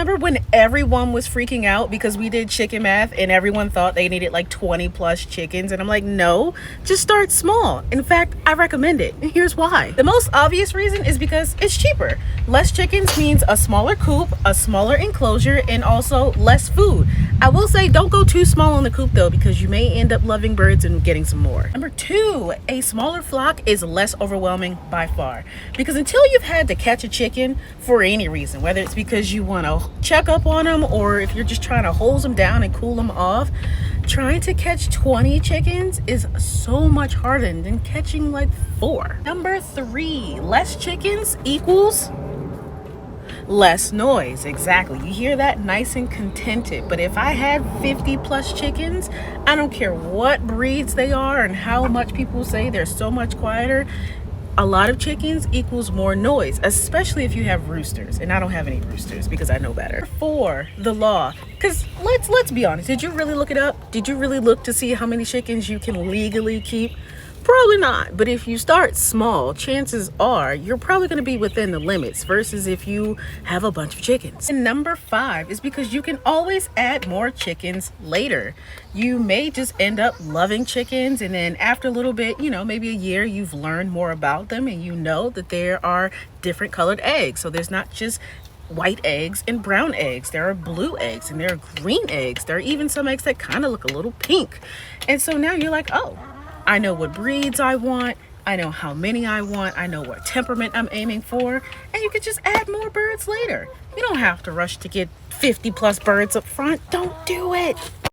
remember when everyone was freaking out because we did chicken math and everyone thought they needed like 20 plus chickens? And I'm like, no, just start small. In fact, I recommend it. And here's why. The most obvious reason is because it's cheaper. Less chickens means a smaller coop, a smaller enclosure, and also less food. I will say don't go too small in the coop though, because you may end up loving birds and getting some more. Number two, a smaller flock is less overwhelming by far, because until you've had to catch a chicken for any reason, whether it's because you want to check up on them or if you're just trying to hose them down and cool them off, trying to catch 20 chickens is so much harder than catching like 4. Number three, less chickens equals less noise. Exactly. You hear that? Nice and contented. But if I had 50 plus chickens, I don't care what breeds they are and how much people say they're so much quieter, a lot of chickens equals more noise, especially if you have roosters. And I don't have any roosters because I know better. 4, the law. Because let's be honest, did you really look it up? Did you really look to see how many chickens you can legally keep? Probably not. But if you start small, chances are you're probably going to be within the limits versus if you have a bunch of chickens. And number 5 is because you can always add more chickens later. You may just end up loving chickens, and then after a little bit, maybe a year, you've learned more about them and you know that there are different colored eggs. So there's not just white eggs and brown eggs. There are blue eggs and there are green eggs. There are even some eggs that kind of look a little pink. And so now you're like, oh, I know what breeds I want. I know how many I want. I know what temperament I'm aiming for. And you could just add more birds later. You don't have to rush to get 50 plus birds up front. Don't do it.